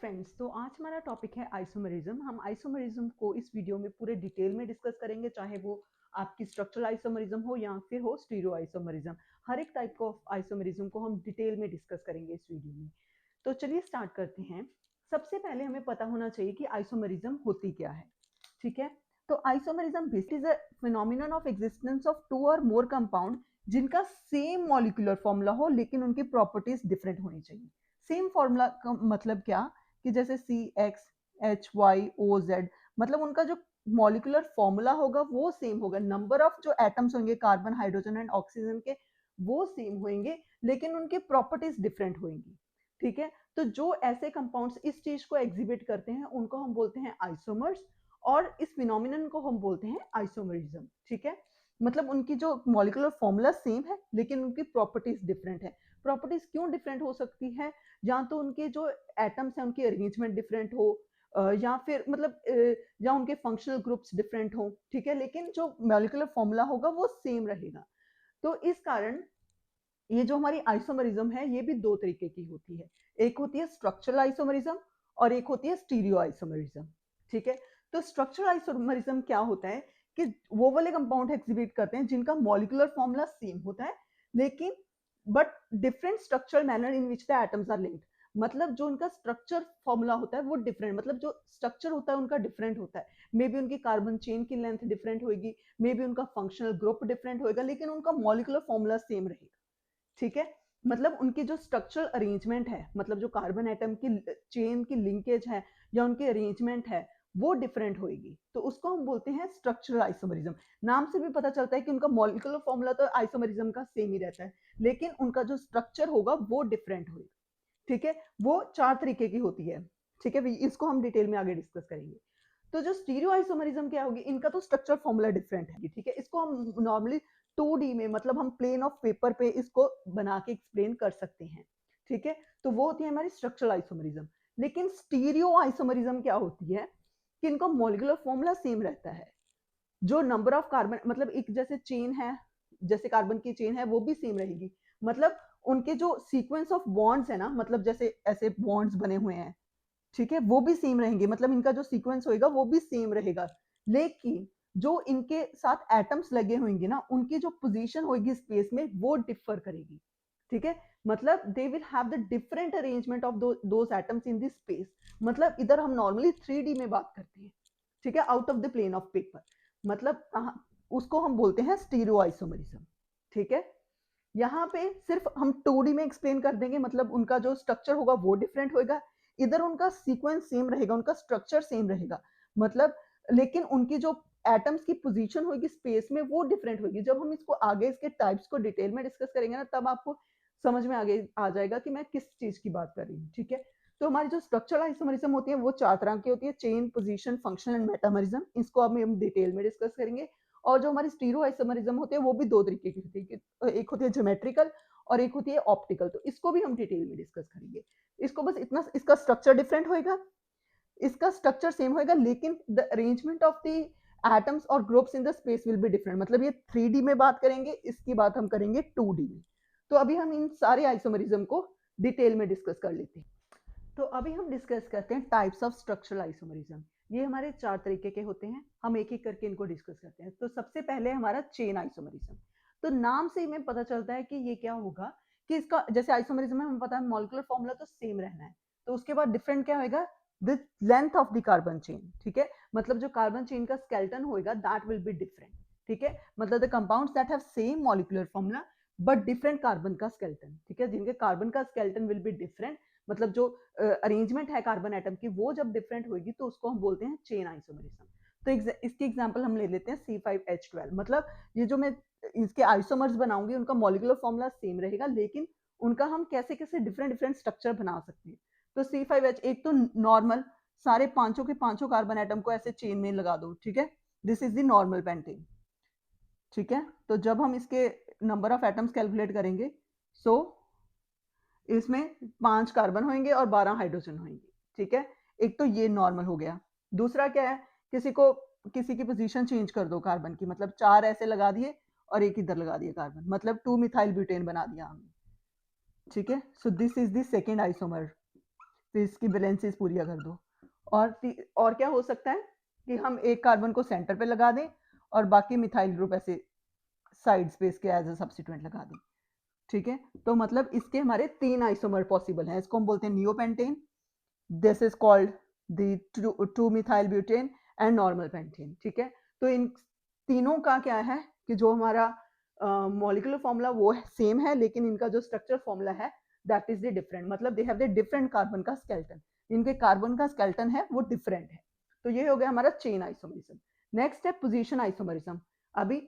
Friends, तो आज हमारा टॉपिक है आइसोमरिज्म। हम आइसोमरिज्म को इस वीडियो में पूरे डिटेल में डिस्कस करेंगे, चाहे वो आपकी स्ट्रक्चरल आइसोमरिज्म हो या फिर हो स्टीरियो आइसोमरिज्म। हर एक टाइप ऑफ आइसोमरिज्म को हम डिटेल में डिस्कस करेंगे इस वीडियो में। तो चलिए स्टार्ट करते हैं। सबसे पहले हमें पता होना चाहिए कि आइसोमरिज्म होती क्या है। ठीक है, तो isomerism basically is a phenomenon of existence of two और मोर कंपाउंड जिनका सेम मॉलिक्यूलर फॉर्मूला हो लेकिन उनकी प्रॉपर्टीज डिफरेंट होनी चाहिए। सेम फॉर्मूला का मतलब क्या, कि जैसे CXHYOZ, मतलब उनका जो मॉलिक्यूलर फॉर्मूला होगा वो सेम होगा, नंबर ऑफ जो एटम्स होंगे कार्बन हाइड्रोजन एंड ऑक्सीजन के वो सेम होंगे, लेकिन उनके प्रॉपर्टीज डिफरेंट होंगी। ठीक है, तो जो ऐसे कंपाउंड्स इस चीज को एग्जिबिट करते हैं उनको हम बोलते हैं आइसोमर्स, और इस फिनोमिनन को हम बोलते हैं आइसोमरिज्म। ठीक है, मतलब उनकी जो मॉलिक्यूलर फॉर्मूला सेम है लेकिन उनकी प्रॉपर्टीज डिफरेंट है। प्रॉपर्टीज क्यों डिफरेंट हो सकती है? या तो उनके जो एटम्स हैं उनकी अरेंजमेंट डिफरेंट हो, या फिर मतलब या उनके फंक्शनल ग्रुप्स डिफरेंट हो। ठीक है, लेकिन जो मॉलिक्यूलर फॉर्मूला होगा वो सेम रहेगा। तो इस कारण ये जो हमारी आइसोमरिज्म है ये भी दो तरीके की होती है। एक होती है स्ट्रक्चरल आइसोमरिज्म और एक होती है स्टीरियो आइसोमरिज्म। ठीक है, तो स्ट्रक्चरल आइसोमरिज्म क्या होता है कि वो वाले कंपाउंड एग्जिबिट करते हैं जिनका मॉलिक्यूलर फॉर्मूला सेम होता है, लेकिन but different structural manner in which the atoms are linked. मतलब जो उनका स्ट्रक्चर फॉर्मूला होता है वो डिफरेंट, मतलब जो स्ट्रक्चर होता है उनका डिफरेंट होता है। मे बी उनकी कार्बन चेन की लेंथ डिफरेंट होगी, मे बी उनका फंक्शनल ग्रुप डिफरेंट होगा, लेकिन उनका मॉलिक्यूलर फॉर्मूला सेम रहेगा। ठीक है, मतलब उनकी जो स्ट्रक्चरल अरेंजमेंट है, मतलब जो कार्बन एटम की चेन की लिंकेज है या उनकी अरेंजमेंट है वो डिफरेंट होगी, तो उसको हम बोलते हैं स्ट्रक्चरल आइसोमरिज्म। नाम से भी पता चलता है कि उनका मॉलिक्यूलर फॉर्मूला तो आइसोमरिज्म का सेम ही रहता है, लेकिन उनका जो स्ट्रक्चर होगा वो डिफरेंट होगा। ठीक है, वो चार तरीके की होती है। ठीक है, इसको हम डिटेल में आगे डिस्कस करेंगे। तो जो स्टीरियो आइसोमरिज्म क्या होगी, इनका तो स्ट्रक्चर फॉर्मूला डिफरेंट है। ठीक है, इसको हम नॉर्मली 2D में, मतलब हम प्लेन ऑफ पेपर पे इसको बना के एक्सप्लेन कर सकते हैं। ठीक है, तो वो होती है हमारी स्ट्रक्चरल आइसोमरिज्म। लेकिन स्टीरियो आइसोमरिज्म क्या होती है कि इनका मॉलिक्यूलर फॉर्मूला सेम रहता है, जो नंबर ऑफ कार्बन, मतलब एक जैसे चेन है, जैसे कार्बन की चेन है वो भी सेम रहेगी। मतलब उनके जो सीक्वेंस ऑफ बॉन्ड्स है ना, मतलब जैसे ऐसे बॉन्ड्स बने हुए हैं, ठीक है, वो भी सेम रहेंगे, मतलब इनका जो सीक्वेंस होएगा वो भी सेम रहेगा। लेकिन जो इनके साथ एटम्स लगे होंगे ना, उनकी जो पोजीशन होगी स्पेस में वो डिफर करेगी। ठीक है, मतलब they will have the different arrangement of those atoms in this space. मतलब इधर हम नॉर्मली 3D में बात करते हैं, ठीक है, out of the plane of paper. मतलब उसको हम बोलते हैं स्टीरियो आइसोमरिज्म। ठीक है, यहाँ पे सिर्फ हम 2D में एक्सप्लेन कर देंगे, मतलब उनका जो स्ट्रक्चर होगा वो डिफरेंट होगा, इधर उनका सीक्वेंस सेम रहेगा, उनका स्ट्रक्चर सेम रहेगा, मतलब लेकिन उनकी जो एटम्स की पोजीशन होगी स्पेस में वो डिफरेंट होगी। जब हम इसको आगे इसके टाइप्स को डिटेल में डिस्कस करेंगे ना, तब आपको समझ में आगे आ जाएगा कि मैं किस चीज की बात कर रही हूँ। ठीक है, तो हमारी जो स्ट्रक्चरल आइसोमरिज्म होती है वो चार तरह की होती है: chain, position, function and metamerism. इसको अब हम डिटेल में डिस्कस करेंगे। और जो हमारी स्टीरियो आइसोमरिज्म होती है वो भी दो तरीके की होती है, एक होती है ज्योमेट्रिकल और एक होती है ऑप्टिकल। तो इसको भी हम डिटेल में डिस्कस करेंगे। इसको बस इतना, इसका स्ट्रक्चर डिफरेंट होएगा, इसका स्ट्रक्चर सेम होएगा, लेकिन the arrangement of the atoms और groups in the space will be different. मतलब ये 3D में बात करेंगे, इसकी बात हम करेंगे 2D में। तो अभी हम इन सारे आइसोमरिज्म को डिटेल में डिस्कस कर लेते हैं। तो अभी हम डिस्कस करते हैं टाइप्स ऑफ स्ट्रक्चरल आइसोमरिज्म। ये हमारे चार तरीके के होते हैं, हम एक एक करके इनको डिस्कस करते हैं। तो सबसे पहले हमारा चेन आइसोमरिज्म। तो नाम से ही हमें पता चलता है कि ये क्या होगा, कि इसका जैसे आइसोमरिज्म में हमें पता है मॉलिक्यूलर फॉर्मूला तो सेम रहना है, तो उसके बाद डिफरेंट क्या होगा, the length of the carbon chain. ठीक है, मतलब जो कार्बन चेन का स्केलेटन होगा दैट विल बी डिफरेंट। ठीक है, मतलब the compounds that have same molecular formula but different carbon का स्केलेटन। ठीक है, जिनके कार्बन का स्केलेटन विल बी डिफरेंट, मतलब जो अरेंजमेंट है कार्बन एटम की वो जब डिफरेंट होगी तो उसको हम बोलते हैं चेन आइसोमरिज्म। तो इसकी एग्जांपल हम ले लेते हैं C5H12। मतलब ये जो मैं इसके आइसोमर्स बनाऊंगी उनका मॉलिक्यूलर फॉर्मूला सेम रहेगा, लेकिन उनका हम कैसे कैसे डिफरेंट डिफरेंट स्ट्रक्चर बना सकते हैं। तो C5H, एक तो नॉर्मल, सारे पांचों के पांचों कार्बन एटम को ऐसे चेन में लगा दो। ठीक है, this is the normal pentane. ठीक है, तो जब हम इसके नंबर ऑफ एटम्स कैलकुलेट करेंगे, सो इसमें 5 कार्बन होंगे और 12 हाइड्रोजन होंगे। ठीक है, एक तो ये नॉर्मल हो गया। दूसरा क्या है, किसी की पोजीशन चेंज कर दो कार्बन की, मतलब 4 ऐसे लगा दिए और एक इधर लगा दिया कार्बन, मतलब 2 मिथाइल ब्यूटेन बना दिया हमने। ठीक है, so this is the second isomer. फिर इसकी वैलेंसीज पूरी कर दो। और क्या हो सकता है कि हम एक कार्बन को सेंटर पे लगा दें और बाकी मिथाइल ग्रुप ऐसे साइड्स पे इसके एज अ सब्स्टिट्यूएंट लगा दें। ठीक है, तो मतलब इसके हमारे 3 आइसोमर पॉसिबल हैं। इसको हम बोलते हैं neopentane, this is called the 2 methyl butane and normal pentane. ठीक है, तो इन तीनों का क्या है कि जो हमारा मॉलिक्यूलर फॉर्मूला वो सेम है, लेकिन इनका जो स्ट्रक्चर फॉर्मूला है दैट इज द डिफरेंट, मतलब they have the different carbon का स्केलेटन, इनके कार्बन का स्केलेटन है वो डिफरेंट है। तो ये हो गया हमारा चेन आइसोमरिज्म। नेक्स्ट है पोजीशन आइसोमरिज्म। अभी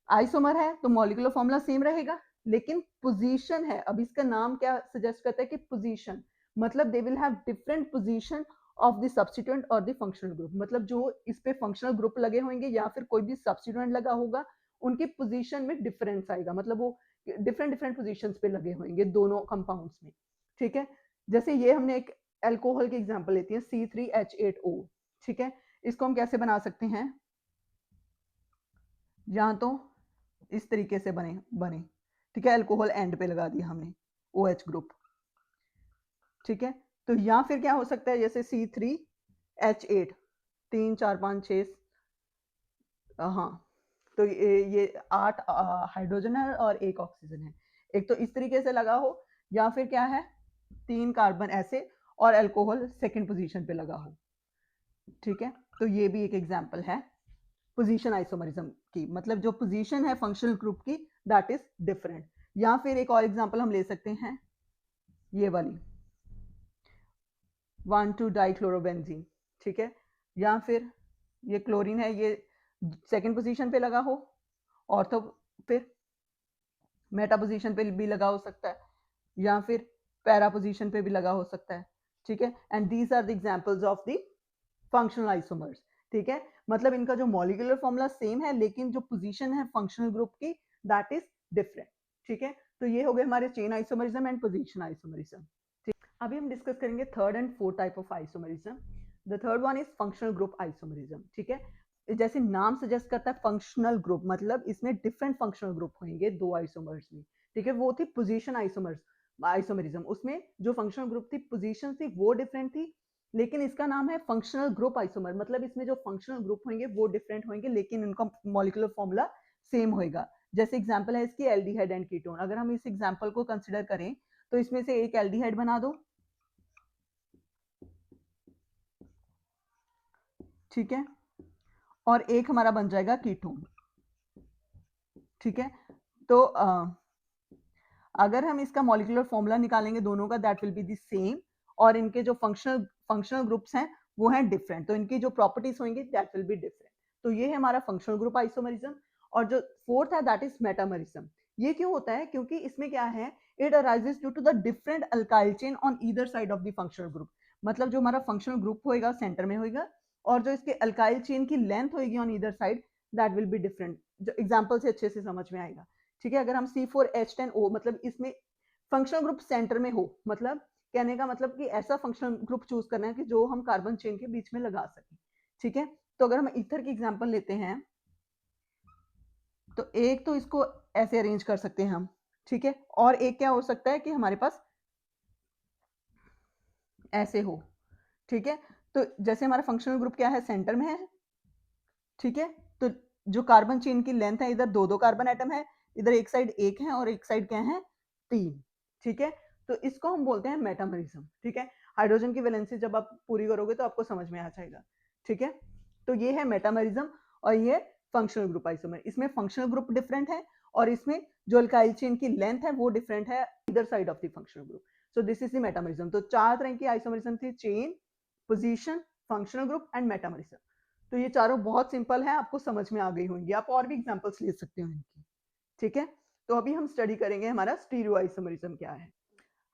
आइसोमर है तो मॉलिक्यूलर फॉर्मूला सेम रहेगा, लेकिन पोजीशन है, अब इसका नाम क्या सजेस्ट करता है कि पोजीशन, मतलब they will have different position of the substituent और द फंक्शनल ग्रुप, मतलब जो इस पे फंक्शनल ग्रुप लगे होंगे या फिर कोई भी सब्स्टिट्यूएंट लगा होगा उनकी पोजीशन में डिफरेंस आएगा, मतलब वो डिफरेंट डिफरेंट पोजीशंस पे लगे होंगे दोनों कंपाउंड्स में। ठीक है, जैसे ये हमने एक अल्कोहल की एग्जांपल लेती है C3H8O। ठीक है, इसको हम कैसे बना सकते हैं, या तो इस तरीके से बने बने ठीक है, अल्कोहल एंड पे लगा दिया हमने OH ग्रुप। ठीक है, तो या फिर क्या हो सकता है, जैसे C3H8 3 4 5 6, हाँ, तो ये 8 हाइड्रोजन है और 1 ऑक्सीजन है। एक तो इस तरीके से लगा हो, या फिर क्या है 3 कार्बन ऐसे और अल्कोहल सेकंड पोजीशन पे लगा हो। ठीक है, तो ये भी एक एग्जांपल है पोजीशन आइसोमरिज्म की, मतलब जो पोजीशन है फंक्शनल ग्रुप की दैट इज डिफरेंट। या फिर एक और एग्जांपल हम ले सकते हैं ये वाली 1,2 डाइक्लोरोबेंजीन। ठीक है, या फिर ये क्लोरीन है, ये सेकंड पोजीशन पे लगा हो, और तो फिर मेटा पोजीशन पे भी लगा हो सकता है, या फिर पैरा पोजीशन पे भी लगा हो सकता है। ठीक है, and these are the examples of the functional isomers. ठीक है, मतलब इनका जो मॉलिक्यूलर फॉर्मूला सेम है, लेकिन जो पोजीशन है फंक्शनल ग्रुप की दैट इज डिफरेंट। ठीक है, तो ये हो गए हमारे chain isomerism and position isomerism. अभी हम डिस्कस करेंगे third and fourth type of isomerism. The third one is functional group isomerism. ठीक है, जैसे नाम सजेस्ट करता है फंक्शनल ग्रुप, मतलब इसमें डिफरेंट फंक्शनल ग्रुप होंगे दो आइसोमर्स में। ठीक है, वो थी पोजीशन आइसोमर्स आइसोमरिज्म, उसमें जो फंक्शनल ग्रुप थी पोजीशन थी वो डिफरेंट थी, लेकिन इसका नाम है फंक्शनल ग्रुप आइसोमर, मतलब इसमें जो फंक्शनल ग्रुप होंगे वो डिफरेंट होंगे, लेकिन इनका मॉलिक्यूलर फॉर्मूला सेम होएगा। जैसे एग्जांपल है इसकी एल्डिहाइड एंड कीटोन। अगर हम इस एग्जांपल को कंसीडर करें तो इसमें से एक एल्डिहाइड बना दो, ठीक है, और एक हमारा बन जाएगा कीटोन। ठीक है, तो अगर हम इसका मॉलिक्यूलर फॉर्मूला निकालेंगे दोनों का that will be the same, और इनके जो फंक्शनल ग्रुप्स हैं वो हैं डिफरेंट, तो इनकी जो प्रॉपर्टीज होंगी दैट विल बी डिफरेंट। तो ये है हमारा फंक्शनल ग्रुप आइसोमरिज्म। और जो फोर्थ है दैट इज मेटामरिज्म। ये क्यों होता है, क्योंकि इसमें क्या है, it arises due to the different alkyl chain on either side of the functional group, मतलब जो हमारा फंक्शनल ग्रुप होएगा सेंटर में होएगा, और जो इसके अल्काइल चेन की लेंथ होएगी on either side that will be different. जो एग्जांपल से अच्छे से समझ में आएगा। ठीक है, अगर हम C4H10O, मतलब इसमें फंक्शनल ग्रुप सेंटर में हो, मतलब कहने का मतलब कि ऐसा फंक्शनल ग्रुप चूज करना है कि जो हम कार्बन चेन के बीच में लगा सकें। ठीक है, तो अगर हम ईथर की एग्जांपल लेते हैं तो एक तो इसको ऐसे अरेंज कर सकते हैं हम। ठीक है, और एक क्या हो सकता है कि हमारे पास ऐसे हो। ठीक है, तो जैसे हमारा फंक्शनल ग्रुप क्या है, सेंटर में है। ठीक है, तो जो कार्बन चेन की लेंथ है, इधर दो दो कार्बन एटम है, इधर एक साइड एक है और एक साइड क्या है, 3। ठीक है, तो इसको हम बोलते हैं मेटामरिज्म। ठीक है, हाइड्रोजन की वैलेंसी जब आप पूरी करोगे तो आपको समझ में आ जाएगा। ठीक है, तो ये है मेटामरिज्म और ये फंक्शनल ग्रुप आइसोमर। इसमें फंक्शनल ग्रुप डिफरेंट है और इसमें जो अल्काइल चेन की लेंथ है वो डिफरेंट है इधर side of the functional group. So this is the metamerism. तो 4 तरह की आइसोमरिज्म थी, chain, position, functional group and metamerism. तो ये चारों बहुत सिंपल है, आपको समझ में आ गई होंगी, आप और भी एग्जांपल्स ले सकते हो इनकी। ठीक है, तो अभी हम स्टडी करेंगे हमारा स्टीरियो आइसोमरिज्म क्या है।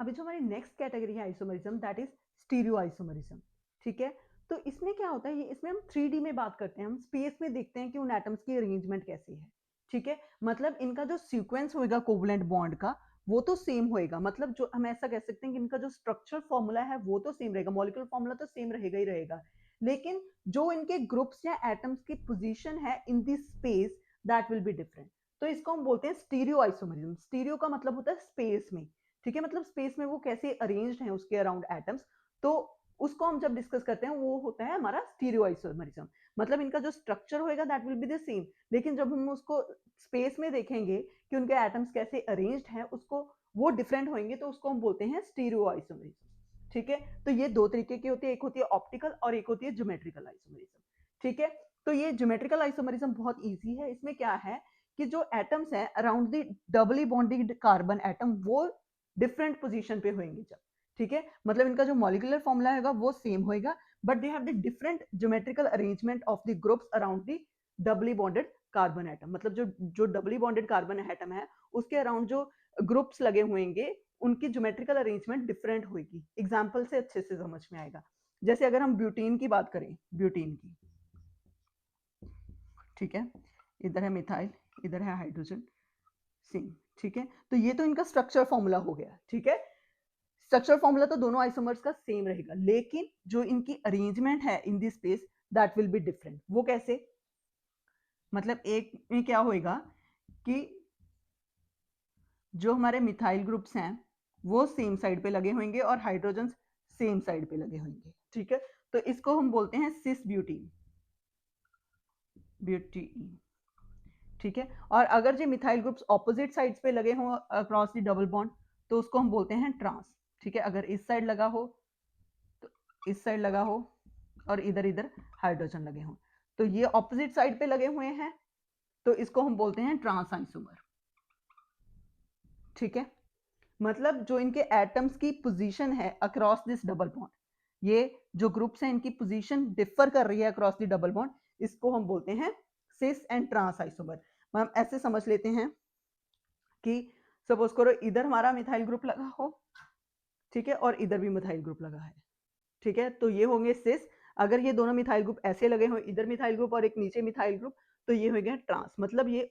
अभी जो हमारी नेक्स्ट कैटेगरी है isomerism that is stereo isomerism. ठीक है, तो इसमें क्या होता है, इसमें हम 3D में बात करते हैं, हम स्पेस में देखते हैं कि उन एटम्स की अरेंजमेंट कैसी है। ठीक है, मतलब इनका जो सीक्वेंस होएगा कोवलेंट बॉन्ड का वो तो सेम होएगा, मतलब जो हम ऐसा कह सकते हैं कि इनका जो स्ट्रक्चर फॉर्मूला है वो तो सेम रहेगा, मॉलिक्यूलर फॉर्मूला तो सेम रहेगा ही रहेगा, लेकिन जो इनके ग्रुप्स या एटम्स की पोजीशन है in the space that will be different. तो इसको हम बोलते हैं स्टीरियो आइसोमरिज्म। स्टीरियो का मतलब होता है स्पेस में। ठीक है, मतलब स्पेस में वो कैसे अरेंज्ड हैं उसके अराउंड एटम्स, तो उसको हम जब डिस्कस करते हैं वो होता है हमारा स्टीरियो आइसोमरिज्म। मतलब इनका जो स्ट्रक्चर होएगा that will be the same, लेकिन जब हम उसको स्पेस में देखेंगे कि उनके एटम्स कैसे अरेंज्ड हैं, उसको वो डिफरेंट होंगे, तो उसको हम बोलते हैं स्टीरियो आइसोमरिज्म। ठीक है, तो ये दो तरीके की होती है, एक होती है ऑप्टिकल और एक होती है ज्योमेट्रिकल आइसोमरिज्म। ठीक है, तो ये ज्योमेट्रिकल आइसोमरिज्म बहुत इजी है। इसमें क्या है कि जो एटम्स हैं around the doubly bonded carbon atom वो डिफरेंट पोजीशन पे होंगे जब, ठीक है, मतलब इनका जो मॉलिक्यूलर फॉर्मूला होगा वो सेम होगा, but they have the different geometrical arrangement of the groups around the doubly bonded carbon atom. मतलब जो जो डबली बॉन्डेड कार्बन एटम है उसके अराउंड जो ग्रुप्स लगे होंगे उनकी ज्योमेट्रिकल अरेंजमेंट डिफरेंट होगी। एग्जाम्पल से अच्छे से समझ में आएगा। जैसे अगर हम ब्यूटीन की बात करें, ब्यूटीन की, ठीक है, इधर है मिथाइल, इधर है हाइड्रोजन, सेम। ठीक है, तो ये तो इनका स्ट्रक्चर फॉर्मूला हो गया। ठीक है, स्ट्रक्चर फॉर्मूला तो दोनों आइसोमर्स का सेम रहेगा, लेकिन जो इनकी अरेंजमेंट है in this space that will be different. वो कैसे? मतलब एक में क्या होएगा कि जो हमारे मिथाइल ग्रुप्स हैं वो सेम साइड पे लगे होंगे और हाइड्रोजन सेम साइड पे लगे होंगे। ठीक है, तो इसको हम बोलते हैं सिस ब्यूटीन, ब्यूटीन। ठीक है, और अगर जो मिथाइल ग्रुप्स ऑपोजिट साइड्स पे लगे हों अक्रॉस द डबल बॉन्ड तो उसको हम बोलते हैं ट्रांस। ठीक है, अगर इस साइड लगा हो तो इस साइड लगा हो और इधर इधर हाइड्रोजन लगे हों, तो ये ऑपोजिट साइड पे लगे हुए हैं तो इसको हम बोलते हैं ट्रांस आइसोमर। ठीक है, मतलब जो इनके एटम्स की पोजीशन है अक्रॉस दिस डबल बॉन्ड, ये जो ग्रुप्स हैं इनकी पोजीशन डिफर कर रही है अक्रॉस द डबल बॉन्ड, इसको हम बोलते हैं सिस एंड ट्रांस आइसोमर। हम ऐसे समझ लेते हैं कि सपोज करो इधर हमारा मिथाइल ग्रुप लगा हो, ठीक है, और इधर भी मिथाइल ग्रुप लगा है। ठीक है, तो ये होंगे सिस। अगर ये दोनों मिथाइल ग्रुप ऐसे लगे हो, इधर मिथाइल ग्रुप और एक नीचे मिथाइल ग्रुप, तो ये हो गया ट्रांस। मतलब ये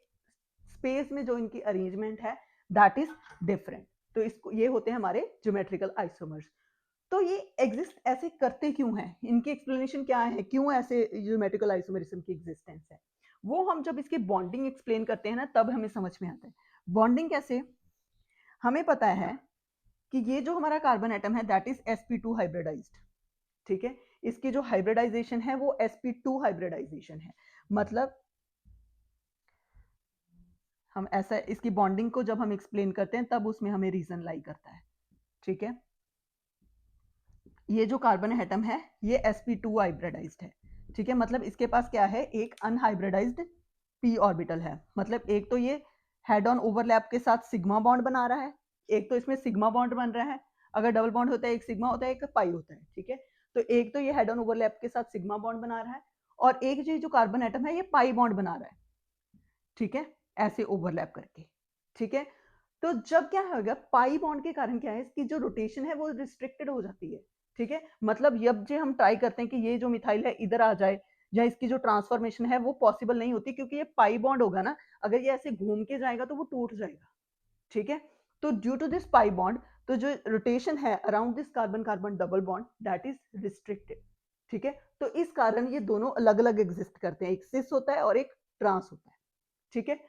स्पेस में जो इनकी अरेंजमेंट है दैट इज डिफरेंट। तो इसको ये होते हैं हमारे ज्योमेट्रिकल आइसोमर्स। तो ये एग्जिस्ट ऐसे करते क्यों हैं, इनकी एक्सप्लेनेशन क्या है, क्यों ऐसे ज्योमेट्रिकल आइसोमरिज्म की एग्जिस्टेंस है, वो हम जब इसकी बॉन्डिंग एक्सप्लेन करते हैं ना तब हमें समझ में आता है। बॉन्डिंग कैसे? हमें पता है कि ये जो हमारा कार्बन एटम है दैट इज sp2 हाइब्रिडाइज्ड। ठीक है, इसकी जो हाइब्रिडाइजेशन है वो sp2 हाइब्रिडाइजेशन है। मतलब हम ऐसा इसकी बॉन्डिंग को जब हम एक्सप्लेन करते हैं तब उसमें हमें रीजन लाई करता है। ठीक है, ये जो कार्बन एटम है ये sp2 हाइब्रिडाइज्ड है। ठीक है, मतलब इसके पास क्या है, एक अनहाइब्रिडाइज्ड p ऑर्बिटल है। मतलब एक तो ये हेड ऑन ओवरलैप के साथ सिग्मा बॉन्ड बना रहा है, एक तो इसमें सिग्मा बॉन्ड बन रहा है। अगर डबल बॉन्ड होता है एक सिग्मा होता है एक पाई होता है। ठीक है, तो एक तो ये हेड ऑन ओवरलैप के साथ सिग्मा बॉन्ड बना रहा है और एक जो कार्बन एटम है ये पाई बॉन्ड बना रहा है। ठीक है, ऐसे ओवरलैप करके। ठीक है, तो जब क्या होगा, पाई बॉन्ड के कारण क्या है, इसकी जो रोटेशन है वो रिस्ट्रिक्टेड हो जाती है। ठीक है, मतलब जब जो हम ट्राई करते हैं कि ये जो मिथाइल है इधर आ जाए या इसकी जो ट्रांसफॉर्मेशन है वो पॉसिबल नहीं होती, क्योंकि ये पाई बॉन्ड होगा ना, अगर ये ऐसे घूम के जाएगा तो वो टूट जाएगा। ठीक है, तो due to this pi bond, तो जो रोटेशन है around this carbon carbon double bond that is restricted. ठीक है, तो इस कारण ये दोनों अलग अलग एग्जिस्ट करते हैं, एक सिस होता है और एक ट्रांस होता है। ठीक है,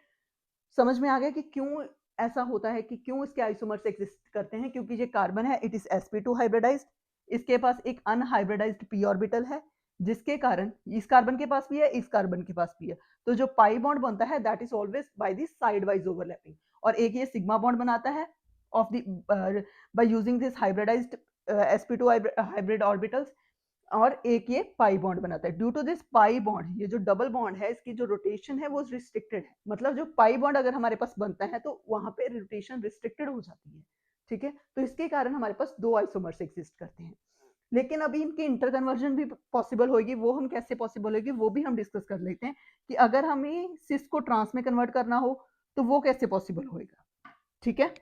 समझ में आ गया कि क्यों ऐसा होता है, कि क्यों इसके आइसोमर्स एग्जिस्ट करते हैं, क्योंकि ये कार्बन है इट इज sp2 हाइब्रिडाइज्ड, इसके पास एक अनहाइब्रिडाइज्ड p ऑर्बिटल है, जिसके कारण इस कार्बन के पास भी है इस कार्बन के पास भी है, तो जो पाई बॉन्ड बनता है that is always by the side wise overlapping, और एक ये सिग्मा बॉन्ड बनाता है of the by using this hybridized sp2 hybrid orbitals, और एक ये पाई बॉन्ड बनाता है। Due to this pi bond, ये जो डबल बॉन्ड है इसकी जो रोटेशन है वो रिस्ट्रिक्टेड है। मतलब जो पाई बॉन्ड अगर हमारे पास बनता है तो वहां पे रोटेशन रिस्ट्रिक्टेड हो जाती है। ठीक है, तो इसके कारण हमारे पास दो आइसोमर्स एग्जिस्ट करते हैं। लेकिन अभी इनकी इंटर कन्वर्जन भी पॉसिबल होगी, वो हम कैसे पॉसिबल होगी वो भी हम डिस्कस कर लेते हैं, कि अगर हमें सिस को ट्रांस में कन्वर्ट करना हो तो वो कैसे पॉसिबल होगा। ठीक है,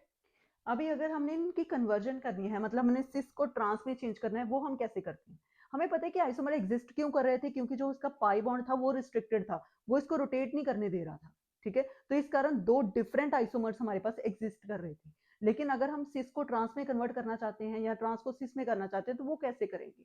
अभी अगर हमने इनकी कन्वर्जन करनी है, मतलब हमने सिस को ट्रांस में चेंज करना है, वो हम कैसे करते हैं। हमें पता है कि आइसोमर एग्जिस्ट क्यों कर रहे थे, क्योंकि जो इसका पाई बॉन्ड था वो रिस्ट्रिक्टेड था, वो इसको रोटेट नहीं करने दे रहा था। ठीक है, तो इस कारण दो डिफरेंट आइसोमर्स हमारे पास एग्जिस्ट कर रहे थे। लेकिन अगर हम सिस को ट्रांस में कन्वर्ट करना चाहते हैं या ट्रांस को सिस में करना चाहते हैं तो वो कैसे करेंगे,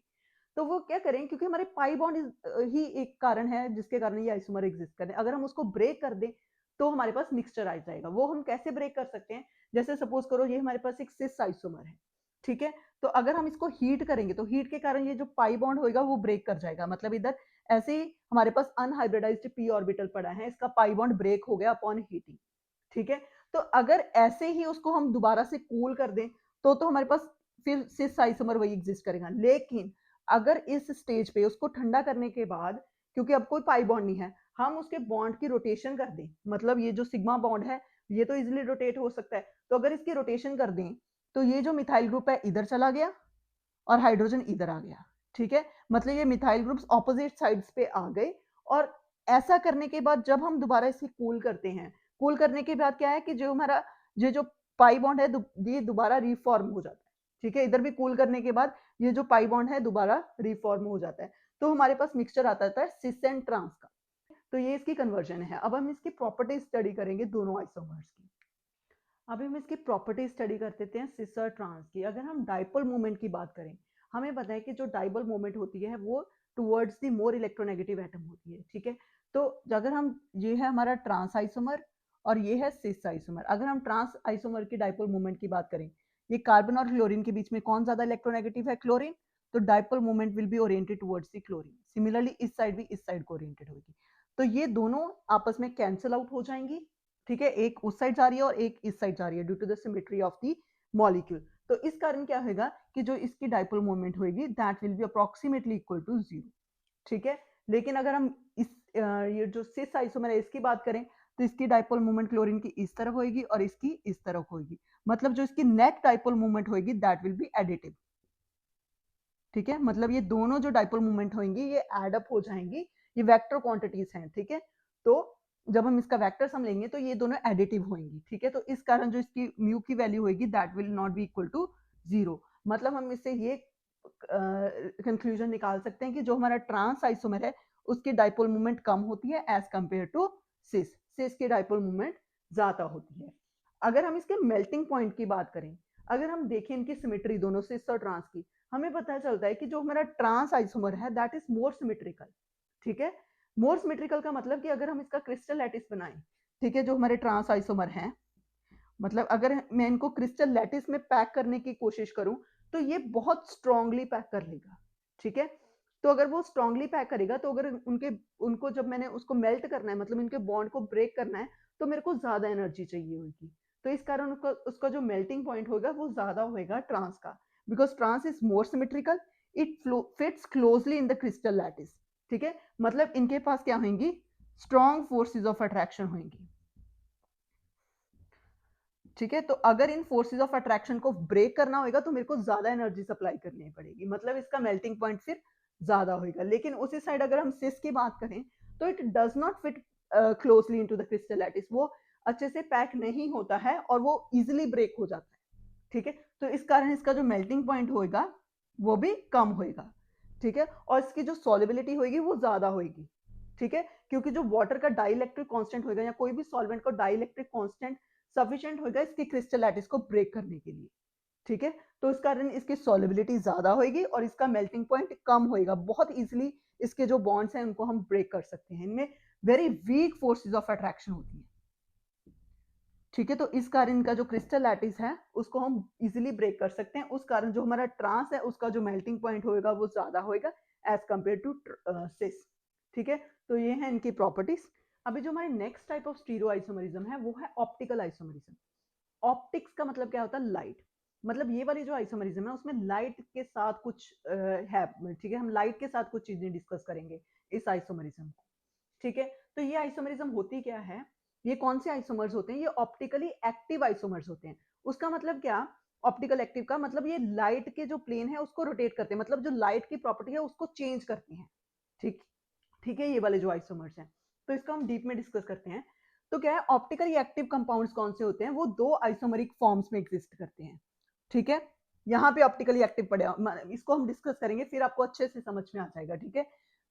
तो वो क्या करें, क्योंकि हमारे पाई बॉन्ड ही एक कारण है जिसके कारण ये आइसोमर एग्जिस्ट कर रहे हैं। अगर हम उसको ब्रेक कर दें तो हमारे पास मिक्सचर आ जाएगा। वो हम कैसे ब्रेक कर सकते हैं, जैसे सपोज करो ये हमारे पास एक सिस आइसोमर है। ठीक है, तो अगर हम इसको हीट करेंगे तो हीट के कारण ये जो पाई बॉन्ड होगा वो ब्रेक कर जाएगा, मतलब इधर ऐसे ही हमारे पास अनहाइब्रिडाइज्ड पी ऑर्बिटल पड़ा है, इसका पाई बॉन्ड ब्रेक हो गया अपॉन हीटिंग, ठीक है। तो अगर ऐसे ही उसको हम दोबारा से कूल कर दें तो हमारे पास फिर सिस आइसोमर वही एग्जिस्ट करेगा। लेकिन अगर इस स्टेज पे उसको ठंडा करने के बाद, क्योंकि अब कोई पाई बॉन्ड नहीं है, हम उसके बॉन्ड की रोटेशन कर दें, मतलब ये जो सिग्मा बॉन्ड है ये तो इजिली रोटेट हो सकता है, तो अगर इसकी रोटेशन कर दें तो ये जो मिथाइल ग्रुप है इधर चला गया और हाइड्रोजन इधर आ गया, ठीक है। मतलब ये मिथाइल ग्रुप्स ऑपोजिट साइड्स पे आ गए। और ऐसा करने के बाद जब हम दोबारा इसे कूल करते हैं, कूल करने के बाद क्या है कि जो हमारा ये जो पाई बॉन्ड है ये दोबारा रिफॉर्म हो जाता है, ठीक है। इधर भी कूल करने के बाद ये जो पाई बॉन्ड है दोबारा रिफॉर्म हो जाता है, तो हमारे पास मिक्सचर आता है सिस एंड ट्रांस का। तो ये इसकी कन्वर्जन है। अब हम इसकी प्रॉपर्टी स्टडी करेंगे दोनों आइसोमर्स की। अभी हम इसकी प्रॉपर्टी स्टडी कर देते हैं सिस और ट्रांस की। अगर हम डाइपोल मोमेंट की बात करें, हमें पता है कि जो डाइपोल मोमेंट होती है वो towards the more electronegative atom होती है, ठीक है। तो अगर हम, ये है हमारा ट्रांस आइसोमर और ये है सिस आइसोमर। अगर हम ट्रांस आइसोमर की डाइपोल मोमेंट की बात करें, ये कार्बन और क्लोरीन के बीच में कौन ज्यादा इलेक्ट्रोनेगेटिव है? क्लोरीन। तो dipole moment will be oriented towards the chlorine. Similarly इस साइड भी इस साइड को ओरिएंटेड होगी, तो ये दोनों आपस में कैंसिल आउट हो जाएंगी, ठीक है। एक उस साइड जा रही है और एक इस साइड जा रही है due to the symmetry of the molecule. तो इस कारण क्या होगा कि जो इसकी डाइपोल मोमेंट होगी that will be approximately equal to 0, ठीक है। लेकिन अगर हम इस ये जो सिस आइसोमर है इसकी बात करें तो इसकी डाइपोल मोमेंट क्लोरीन की इस तरफ होगी और इसकी इस तरफ होगी, मतलब जो इसकी नेट डाइपोल मोमेंट होगी दैट विल बी एडिटिव, ठीक है। मतलब ये दोनों जो डाइपोल मोमेंट होंगी ये एड अप हो जाएंगी, ये वेक्टर क्वांटिटीज हैं, ठीक है। तो जब हम इसका वेक्टर सम लेंगे तो ये दोनों एडिटिव होंगी, ठीक है। तो इस कारण जो इसकी म्यू की वैल्यू होगी that will not be equal to 0। मतलब हम इससे ये कंक्लूजन निकाल सकते हैं कि जो हमारा ट्रांस आइसोमर है उसकी डाइपोल मोमेंट कम होती है एज कंपेयर टू सिस। सिस की डाइपोल मोमेंट ज्यादा होती है। अगर हम इसके मेल्टिंग पॉइंट की बात करें, अगर हम देखें इनकी सिमेट्री दोनों सिस और ट्रांस की, हमें पता चलता है कि जो हमारा ट्रांस आइसोमर है दैट इज मोर सिमेट्रिकल, ठीक है। मोर सिमेट्रिकल का मतलब कि अगर हम इसका क्रिस्टल लैटिस बनाएं, ठीक है, जो हमारे ट्रांस आइसोमर हैं, मतलब अगर मैं इनको क्रिस्टल लैटिस में पैक करने की कोशिश करूं तो ये बहुत स्ट्रांगली पैक कर लेगा, ठीक है। तो अगर वो स्ट्रांगली पैक करेगा तो अगर उनको जब मैंने उसको मेल्ट करना है, मतलब इनके बॉन्ड को ब्रेक करना है, तो मेरे को ज्यादा एनर्जी चाहिए होगी। तो इस कारण उसका जो मेल्टिंग पॉइंट होगा वो ज्यादा होगा ट्रांस का, because trans is more symmetrical, it fits closely in the crystal lattice, ठीक है। मतलब इनके पास क्या होंगी? स्ट्रॉन्ग फोर्सेस ऑफ अट्रैक्शन होंगी, ठीक है। तो अगर इन फोर्सेस ऑफ अट्रैक्शन को ब्रेक करना होगा तो मेरे को ज्यादा एनर्जी सप्लाई करनी पड़ेगी, मतलब इसका मेल्टिंग पॉइंट फिर ज्यादा होगा। लेकिन उसी साइड अगर हम सिस की बात करें तो it does not fit closely into the crystal lattice, वो अच्छे से पैक नहीं होता है और वो इजिली ब्रेक हो जाता है, ठीक है। तो इस कारण इसका जो मेल्टिंग पॉइंट होगा वो भी कम होगा, ठीक है। और इसकी जो सॉल्युबिलिटी होगी वो ज्यादा होगी, ठीक है, क्योंकि जो वाटर का डाइलेक्ट्रिक कांस्टेंट होगा या कोई भी सॉल्वेंट का डाइलेक्ट्रिक कांस्टेंट सफिशिएंट होगा इसकी क्रिस्टल लैटिस को ब्रेक करने के लिए, ठीक है। तो इस कारण इसकी सॉल्युबिलिटी ज्यादा होगी और इसका मेल्टिंग पॉइंट कम होगा। बहुत इजीली इसके जो बॉन्ड्स हैं उनको हम ब्रेक कर सकते हैं, इनमें very weak forces of attraction होती है, ठीक है। तो इस कारण इनका जो क्रिस्टल लैटिस है उसको हम इजीली ब्रेक कर सकते हैं, उस कारण जो हमारा ट्रांस है उसका जो मेल्टिंग पॉइंट होगा वो ज्यादा होगा एज कंपेयर टू सिस, ठीक है। तो ये है इनकी प्रॉपर्टीज। अभी जो हमारी next type of stereo isomerism है वो है ऑप्टिकल आइसोमरिज्म। ऑप्टिक्स का मतलब क्या होता है? लाइट। मतलब ये वाली जो आइसोमरिज्म है उसमें लाइट के साथ कुछ है, ठीक है। हम लाइट के साथ कुछ चीजें डिस्कस करेंगे इस आइसोमरिज्म को, ठीक है। तो ये आइसोमरिज्म होती क्या है? ये कौन से आइसोमर्स होते हैं? ये ऑप्टिकली एक्टिव आइसोमर्स होते हैं। उसका मतलब क्या? ऑप्टिकल एक्टिव का मतलब ये लाइट के जो प्लेन है उसको रोटेट करते हैं, मतलब जो लाइट की प्रॉपर्टी है उसको चेंज करते हैं, ठीक ठीक है। ये वाले जो आइसोमर्स हैं तो इसको हम डीप में डिस्कस करते हैं। तो क्या है, ऑप्टिकली एक्टिव कंपाउंड्स कौन से होते हैं? वो दो आइसोमरिक फॉर्म्स में एग्जिस्ट करते हैं, ठीक है। यहाँ पे ऑप्टिकली एक्टिव पड़े, इसको हम डिस्कस करेंगे फिर आपको अच्छे से समझ में आ जाएगा, ठीक है।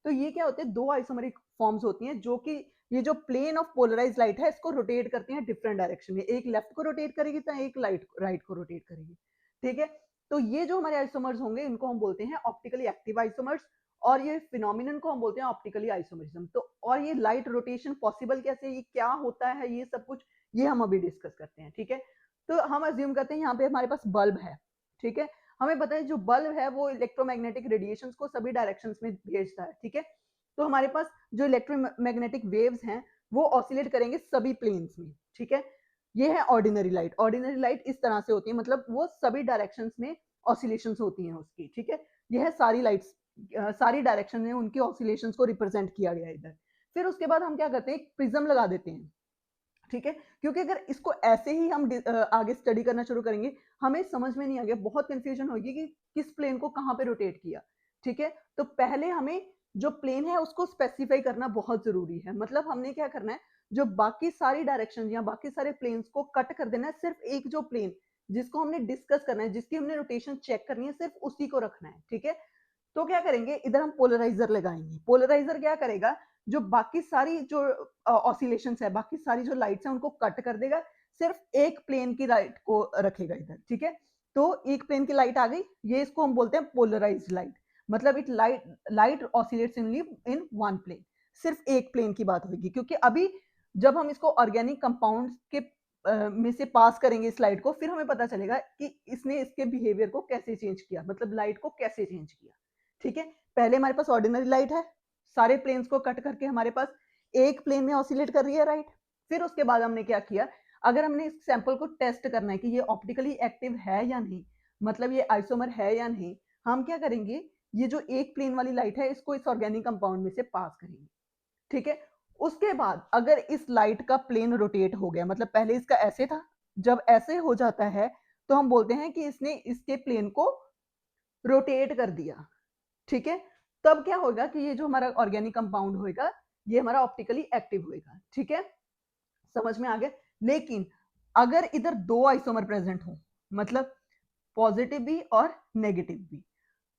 तो ये क्या होते हैं? दो आइसोमरिक फॉर्म्स होती हैं जो कि ये जो प्लेन ऑफ पोलराइज लाइट है इसको रोटेट करती हैं डिफरेंट डायरेक्शन में, एक लेफ्ट को रोटेट करेगी तो एक राइट को रोटेट करेगी, ठीक है। तो ये जो हमारे आइसोमर्स होंगे इनको हम बोलते हैं ऑप्टिकली एक्टिव आइसोमर्स, और ये फिनोमिनन को हम बोलते हैं ऑप्टिकली आइसोमरिज्म। तो और ये लाइट रोटेशन पॉसिबल कैसे, ये क्या होता है, ये सब कुछ ये हम अभी डिस्कस करते हैं, ठीक है। तो हम अज्यूम करते हैं यहाँ पे हमारे पास बल्ब है, ठीक है। हमें पता है जो बल्ब है वो इलेक्ट्रोमैग्नेटिक रेडिएशंस को सभी डायरेक्शंस में भेजता है, ठीक है। तो हमारे पास जो इलेक्ट्रोमैग्नेटिक वेव्स हैं वो ऑसिलेट करेंगे सभी प्लेन्स में, ठीक है। ये है ऑर्डिनरी लाइट। ऑर्डिनरी लाइट इस तरह से होती है, मतलब वो सभी डायरेक्शंस में ऑसिलेशंस होती हैं उसकी, ठीक है। यह है सारी लाइट्स, सारी डायरेक्शन में उनकी ऑसिलेशंस को रिप्रेजेंट किया गया है इधर। फिर उसके बाद हम क्या करते हैं, एक प्रिज्म लगा देते हैं, ठीक है। क्योंकि अगर इसको ऐसे ही हम आगे स्टडी करना शुरू करेंगे, हमें समझ में नहीं आ गया, बहुत कंफ्यूजन होगी कि किस प्लेन को कहाँ पे रोटेट किया, ठीक है। तो पहले हमें जो प्लेन है उसको स्पेसिफाई करना बहुत जरूरी है। मतलब हमने क्या करना है, जो बाकी सारी डायरेक्शन या बाकी सारे प्लेन्स को कट कर देना है, सिर्फ एक जो प्लेन जिसको हमने डिस्कस करना है, जिसकी हमने रोटेशन चेक करनी है, सिर्फ उसी को रखना है, ठीक है। तो क्या करेंगे, इधर हम पोलराइजर लगाएंगे। पोलराइजर क्या करेगा, जो बाकी सारी जो ऑसिलेशंस है, बाकी सारी जो लाइट्स हैं उनको कट कर देगा, सिर्फ एक प्लेन की लाइट को रखेगा इधर, ठीक है। तो एक प्लेन की लाइट आ गई, ये इसको हम बोलते हैं पोलराइज्ड लाइट। मतलब it light oscillates in one plane, सिर्फ एक प्लेन की बात होगी। क्योंकि अभी जब हम इसको ऑर्गेनिक कंपाउंड्स के में से पास करेंगे इस लाइट को, फिर हमें पता चलेगा कि इसने इसके बिहेवियर को कैसे चेंज किया, मतलब लाइट को कैसे चेंज किया, ठीक है। पहले हमारे पास ऑर्डिनरी लाइट है, सारे प्लेन्स को कट करके हमारे पास एक प्लेन में ऑसिलेट कर रही है, राइट। फिर उसके बाद हमने क्या किया, अगर हमने इस सैंपल को टेस्ट करना है कि ये ऑप्टिकली एक्टिव है या नहीं, मतलब ये आइसोमर है या नहीं, हम क्या करेंगे, ये जो एक प्लेन वाली लाइट है इसको इस ऑर्गेनिक कंपाउंड में से पास करेंगे, ठीक है। उसके बाद अगर इस लाइट का प्लेन रोटेट हो गया, मतलब पहले इसका ऐसे था, जब ऐसे हो जाता है तो हम बोलते हैं कि इसने इसके प्लेन को रोटेट कर दिया, ठीक है। तब क्या होगा कि ये जो हमारा ऑर्गेनिक कंपाउंड होएगा ये हमारा ऑप्टिकली एक्टिव होएगा, ठीक है। समझ में आ गया। लेकिन अगर इधर दो आइसोमर प्रेजेंट हो, मतलब पॉजिटिव भी और नेगेटिव भी,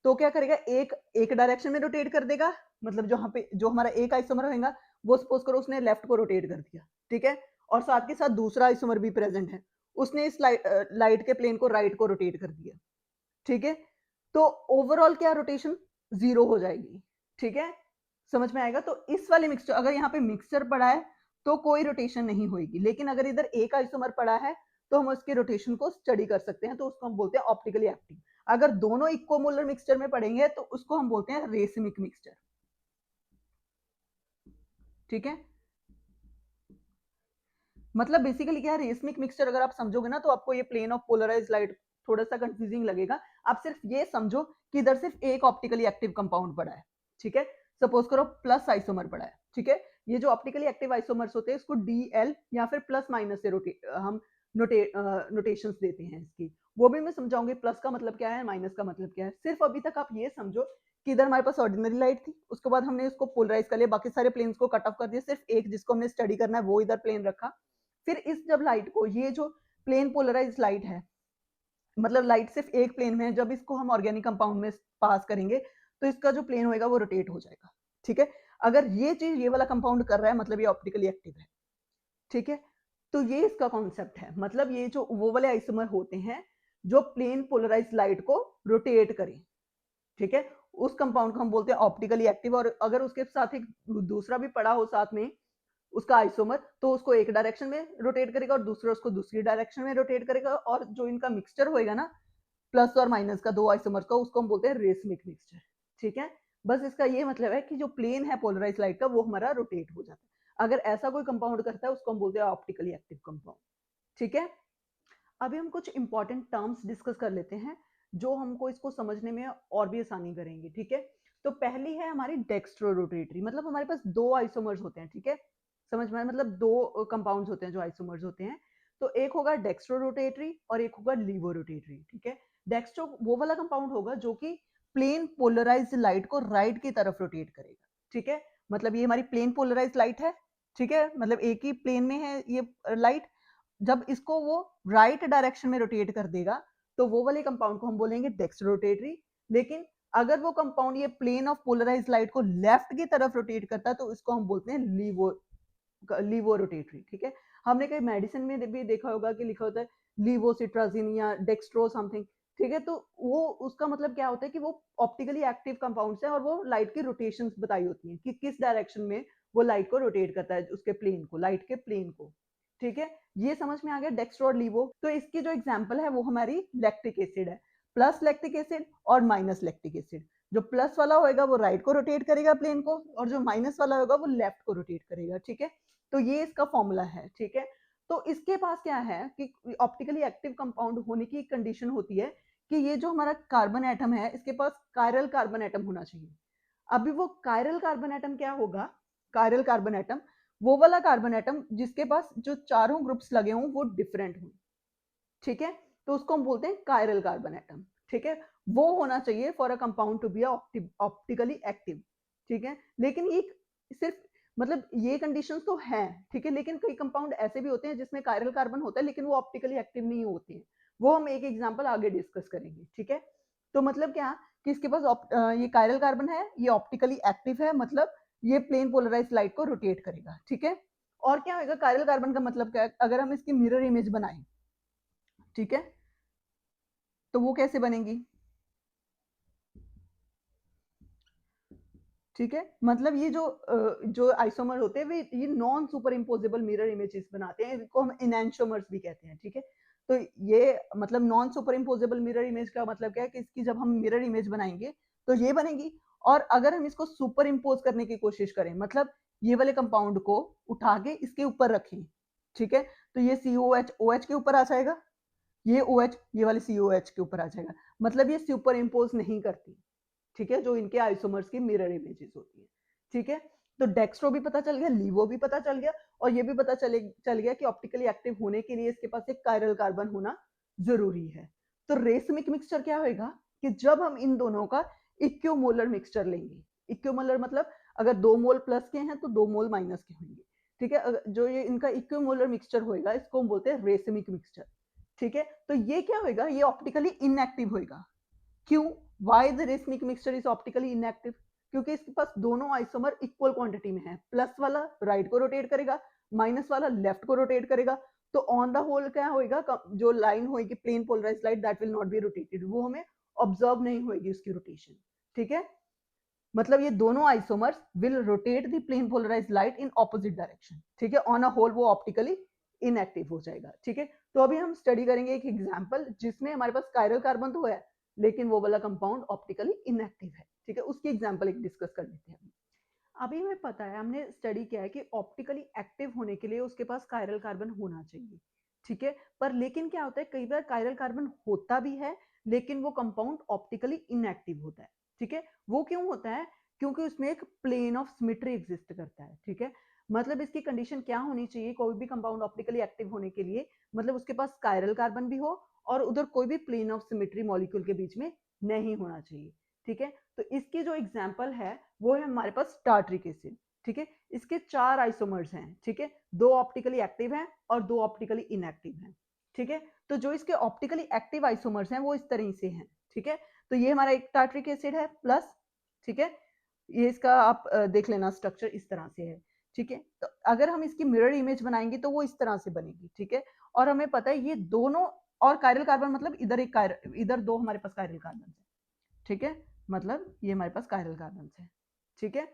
तो क्या करेगा, एक एक डायरेक्शन में रोटेट कर देगा, मतलब जहां पे जो हमारा एक आइसोमर होगा वो सपोज करो उसने लेफ्ट को रोटेट कर दिया, ठीक है। और साथ के साथ दूसरा आइसोमर भी प्रेजेंट है, उसने इस लाइट के प्लेन को राइट को रोटेट कर दिया, ठीक है। तो ओवरऑल क्या रोटेशन जीरो हो जाएगी, ठीक है। समझ में आएगा। तो इस वाले मिक्सचर, अगर यहाँ पे मिक्सचर पड़ा है तो कोई रोटेशन नहीं होगी, लेकिन अगर इधर एक आइसोमर पड़ा है तो हम उसके रोटेशन को स्टडी कर सकते हैं, तो उसको हम बोलते हैं ऑप्टिकली एक्टिव। अगर दोनों इक्वोमोलर मिक्सचर में पड़ेंगे तो उसको हम बोलते हैं रेसिमिक मिक्सचर, ठीक है। मतलब बेसिकली क्या है, रेसमिक मिक्सचर अगर आप समझोगे ना तो आपको ये प्लेन ऑफ पोलराइज लाइट थोड़ा सा कंफ्यूजिंग लगेगा। आप सिर्फ ये समझो कि इधर सिर्फ एक ऑप्टिकली एक्टिव कंपाउंड पड़ा है, ठीक है। सपोज करो प्लस आइसोमर पड़ा है, ठीक है। ये जो ऑप्टिकली एक्टिव आइसोमर्स होते हैं इसको DL या फिर प्लस माइनस से हम नोटेशंस देते हैं इसकी, वो भी मैं समझाऊंगी। प्लस का मतलब क्या है, माइनस का मतलब क्या है। सिर्फ अभी तक आप ये समझो कि इधर हमारे पास ऑर्डिनरी लाइट थी, उसके बाद हमने उसको पोलराइज कर लिया, बाकी सारे प्लेन्स को कट ऑफ कर दिया, सिर्फ एक जिसको हमने स्टडी करना है वो इधर प्लेन रखा। फिर इस जब लाइट को, ये जो प्लेन पोलराइज लाइट है, मतलब लाइट सिर्फ एक प्लेन में है, जब इसको हम ऑर्गेनिक कंपाउंड में पास करेंगे तो इसका जो प्लेन होएगा वो रोटेट हो जाएगा, ठीक है। अगर ये चीज ये वाला कंपाउंड कर रहा है मतलब ये ऑप्टिकली एक्टिव है, ठीक है। तो ये इसका कॉन्सेप्ट है, मतलब ये जो वो वाले आइसोमर होते हैं जो प्लेन पोलराइज लाइट को रोटेट करें, ठीक है, उस कंपाउंड को हम बोलते हैं ऑप्टिकली एक्टिव। और अगर उसके साथ एक दूसरा भी पड़ा हो साथ में उसका आइसोमर, तो उसको एक डायरेक्शन में रोटेट करेगा और दूसरा उसको दूसरी डायरेक्शन में रोटेट करेगा, और जो इनका मिक्सचर होएगा ना प्लस और माइनस का दो आइसोमर का, उसको हम बोलते हैं रेसमिक मिक्सचर, ठीक है। बस इसका ये मतलब है कि जो प्लेन है पोलराइज लाइट का वो हमारा रोटेट हो जाता है। अगर ऐसा कोई कंपाउंड करता है उसको हम बोलते हैं ऑप्टिकली एक्टिव कंपाउंड, ठीक है। अभी हम कुछ इंपॉर्टेंट टर्म्स डिस्कस कर लेते हैं जो हमको इसको समझने में और भी आसानी करेंगे, ठीक है। तो पहली है हमारी डेक्स्ट्रो रोटेटरी, मतलब हमारे पास दो आइसोमर्स होते हैं, ठीक है। समझ में आया? मतलब दो कंपाउंड्स होते हैं जो आइसोमर्स होते हैं। तो एक होगा डेक्स्ट्रो रोटेटरी और एक होगा लीवो रोटेटरी, ठीक है। डेक्स्ट्रो वो वाला कंपाउंड होगा जो कि प्लेन पोलराइज्ड लाइट को राइट की तरफ रोटेट करेगा, ठीक है। मतलब ये हमारी प्लेन पोलराइज्ड लाइट है, ठीक है, मतलब एक ही प्लेन में है ये लाइट। जब इसको वो राइट डायरेक्शन में रोटेट कर देगा तो वो वाले कंपाउंड को हम बोलेंगे डेक्स्ट्रोरोटेटरी। लेकिन अगर वो कंपाउंड ये प्लेन ऑफ पोलराइज लाइट को लेफ्ट की तरफ रोटेट करता है तो इसको हम बोलते हैं लीवो रोटेटरी, ठीक है। हमने कहीं मेडिसिन में भी देखा होगा कि लिखा होता है लीवोसिट्राजिन या डेक्स्ट्रो समथिंग, ठीक है। तो वो उसका मतलब क्या होता है कि वो ऑप्टिकली एक्टिव कंपाउंड्स हैं और वो लाइट की रोटेशंस बताई होती हैं कि किस डायरेक्शन में वो लाइट को रोटेट करता है, उसके प्लेन को, लाइट के प्लेन को, ठीक है। ये समझ में आ गया डेक्स्ट्रो और लीवो। तो इसकी जो एग्जांपल है वो हमारी लैक्टिक एसिड है। प्लस लैक्टिक एसिड और माइनस लैक्टिक एसिड। जो प्लस वाला होगा वो राइट को रोटेट करेगा प्लेन को, और जो माइनस वाला होगा वो लेफ्ट को रोटेट करेगा, ठीक है। तो ये इसका फॉर्मूला है, ठीक है। तो इसके पास क्या है कि ऑप्टिकली एक्टिव कंपाउंड होने की कंडीशन होती है कि ये जो हमारा कार्बन एटम है इसके पास कायरल कार्बन एटम होना चाहिए। अभी वो कायरल कार्बन एटम क्या होगा, कायरल कार्बन एटम वो वाला कार्बन एटम जिसके पास जो चारों ग्रुप्स लगे हों वो डिफरेंट हों, ठीक है। तो उसको हम बोलते हैं कायरल कार्बन एटम, ठीक है। वो होना चाहिए for a compound to be optically active, ठीक है। लेकिन ये सिर्फ मतलब ये कंडीशंस तो हैं, ठीक है, लेकिन कई कंपाउंड ऐसे भी होते हैं जिसमें कायरल कार्बन होता है लेकिन वो ऑप्टिकली एक्टिव नहीं होते हैं। वो हम एक एग्जांपल आगे डिस्कस करेंगे, ठीक है। तो मतलब क्या कि इसके पास ये कायरल कार्बन है, ये ऑप्टिकली एक्टिव है, मतलब ये प्लेन पोलराइज्ड लाइट को रोटेट करेगा, ठीक है। और क्या होगा कायरल कार्बन का मतलब क्या है, अगर हम इसकी मिरर इमेज बनाएं, ठीक है, तो वो कैसे बनेगी, ठीक है। मतलब ये जो आइसोमर होते हैं वे ये non super imposable mirror images बनाते हैं, इनको हम इनैंशोमर्स भी कहते हैं, ठीक है। तो ये मतलब non super imposable mirror image का मतलब क्या है कि इसकी जब हम मिरर इमेज बनाएंगे तो ये बनेगी, और अगर हम इसको सुपर इम्पोज करने की कोशिश करें, मतलब ये वाले कंपाउंड को उठा के इसके ऊपर रखें, ठीक है, तो ये COH OH के ऊपर आ जाएगा, ये OH ये वाले COH के ऊपर आ जाएगा, मतलब ये सुपर इम्पोज नहीं करती, ठीक है, जो इनके आइसोमर्स की मिरर इमेजेस होती है, ठीक है। तो डेक्स्ट्रो भी पता चल गया, लीवो भी पता चल गया, और ये भी पता चल गया कि ऑप्टिकली एक्टिव होने के लिए इसके पास एक कायरल कार्बन होना जरूरी है। तो रेसमिक मिक्सचर क्या होगा कि जब हम इन दोनों का इक्विमोलर मिक्सचर लेंगे, इक्विमोलर मतलब अगर 2 मोल प्लस के हैं तो 2 मोल माइनस के होंगे, ठीक है। जो ये इनका इक्विमोलर मिक्सचर होगा इसको हम बोलते हैं रेसमिक मिक्सचर, ठीक है। तो ये क्या होगा, ये ऑप्टिकली इनएक्टिव होगा। क्यों, why the racemic mixture is optically inactive, क्योंकि इसके पास दोनों आइसोमर इक्वल क्वांटिटी में है, प्लस वाला राइट को रोटेट करेगा, माइनस वाला लेफ्ट को रोटेट करेगा। तो ऑन द होल क्या होएगा, जो लाइन होएगी plane polarized light that will not be rotated, वो हमें ऑब्जर्व नहीं होएगी उसकी रोटेशन, ठीक है। मतलब ये दोनों isomers will rotate the plane polarized light in opposite direction, ठीक है। ऑन अ होल वो ऑप्टिकली इनएक्टिव हो जाएगा, ठीक है। तो अभी हम स्टडी करेंगे एक एग्जांपल जिसमें हमारे पास कायरल कार्बन तो है लेकिन वो वाला कंपाउंड ऑप्टिकली इनएक्टिव है, ठीक है। उसकी एग्जांपल एक डिस्कस कर लेते हैं। अभी हमें पता है, हमने स्टडी किया है कि ऑप्टिकली एक्टिव होने के लिए उसके पास कायरल कार्बन होना चाहिए, ठीक है। पर लेकिन क्या होता है, कई बार कायरल कार्बन होता भी है लेकिन वो कंपाउंड ऑप्टिकली इनएक्टिव होता है, ठीक है। वो क्यों होता है, क्योंकि उसमें एक प्लेन ऑफ सिमेट्री एग्जिस्ट करता है, ठीक है। मतलब इसकी कंडीशन क्या होनी चाहिए कोई भी कंपाउंड ऑप्टिकली एक्टिव होने के लिए, मतलब उसके पास कायरल कार्बन भी हो और उधर कोई भी प्लेन ऑफ सिमेट्री मॉलिक्यूल के बीच में नहीं होना चाहिए, ठीक है। तो इसकी जो एग्जांपल है वो है हमारे पास टार्ट्रिक एसिड, ठीक है। इसके 4 आइसोमर्स हैं, ठीक है, 2 ऑप्टिकली एक्टिव हैं और 2 ऑप्टिकली इनएक्टिव हैं, ठीक है। तो जो इसके ऑप्टिकली एक्टिव आइसोमर्स हैं वो इस तरह से हैं, ठीक है। तो ये हमारा एक टार्ट्रिक एसिड है प्लस, ठीक है, ये इसका आप देख लेना स्ट्रक्चर इस तरह से है, ठीक है। तो अगर हम इसकी मिरर इमेज बनाएंगे तो वो इस तरह से बनेगी, ठीक है। और हमें पता है ये दोनों, और कायरल कार्बन मतलब इधर एक इधर 2 हमारे पास कायरल कार्बन है, ठीक है, मतलब ये हमारे पास कायरल कार्बन है, ठीक है।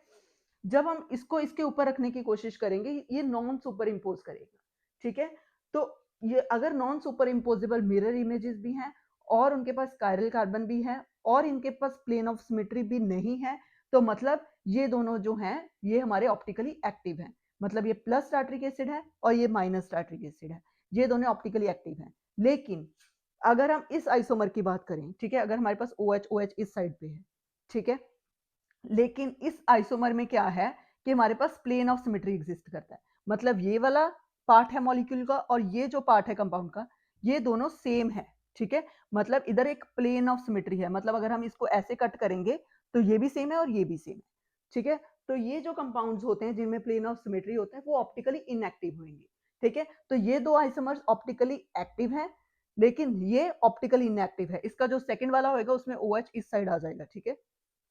जब हम इसको इसके ऊपर रखने की कोशिश करेंगे ये नॉन सुपर इम्पोज करेगा, ठीक है। तो ये अगर non super imposable mirror images भी हैं और उनके पास कायरल कार्बन भी है और इनके पास प्लेन ऑफ सिमेट्री भी नहीं है, तो मतलब ये दोनों जो हैं ये हमारे ऑप्टिकली एक्टिव हैं, मतलब ये प्लस टार्ट्रिक एसिड है और ये माइनस टार्ट्रिक एसिड है, ये दोनों ऑप्टिकली एक्टिव हैं। लेकिन अगर हम इस आइसोमर की बात करें, ठीक है, अगर हमारे पास OH OH इस साइड पे है, ठीक है, लेकिन इस आइसोमर में क्या है कि हमारे पास प्लेन ऑफ सिमेट्री एग्जिस्ट करता है, मतलब ये वाला पार्ट है मॉलिक्यूल का और ये जो पार्ट है कंपाउंड का ये दोनों सेम है, ठीक है। मतलब इधर एक प्लेन ऑफ सिमेट्री है, मतलब अगर हम इसको ऐसे कट करेंगे तो ये भी सेम है और ये भी सेम है, ठीक है। तो ये जो कंपाउंड्स होते हैं जिनमें प्लेन ऑफ सिमेट्री होता है वो ऑप्टिकली इनएक्टिव होंगे, ठीक है। तो ये दो आइसोमर्स ऑप्टिकली एक्टिव हैं लेकिन ये ऑप्टिकली इनएक्टिव है, इसका जो सेकंड वाला होगा उसमें OH इस साइड आ जाएगा, ठीक है,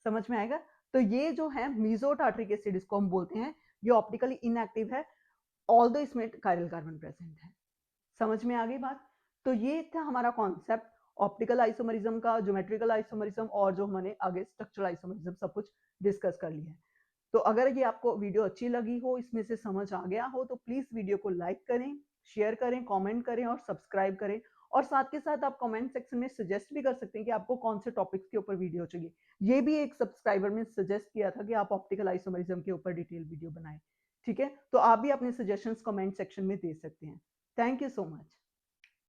समझ में आएगा। तो ये जो है मीजो टार्ट्रिक एसिड इसको हम बोलते हैं, ये ऑप्टिकली इनएक्टिव है ऑल्दो इसमें कायरल कार्बन प्रेजेंट है। समझ में आ गई बात। तो ये था हमारा कॉन्सेप्ट ऑप्टिकल आइसोमरिज्म का, ज्योमेट्रिकल आइसोमरिज्म और जो हमने आगे स्ट्रक्चरल आइसोमरिज्म सब कुछ डिस्कस कर लिया है। तो अगर ये आपको वीडियो अच्छी लगी हो, इसमें से समझ आ गया हो, तो प्लीज वीडियो को लाइक करें, शेयर करें, कमेंट करें और सब्सक्राइब करें। और साथ के साथ आप कमेंट सेक्शन में सजेस्ट भी कर सकते हैं कि आपको कौन से टॉपिक्स के ऊपर वीडियो चाहिए। ये भी एक सब्सक्राइबर ने सजेस्ट किया था कि आप ऑप्टिकल आइसोमेरिज्म के ऊपर डिटेल वीडियो बनाएं। ठीक है, तो आप भी अपने सजेशंस कमेंट सेक्शन में दे सकते हैं। Thank you so much.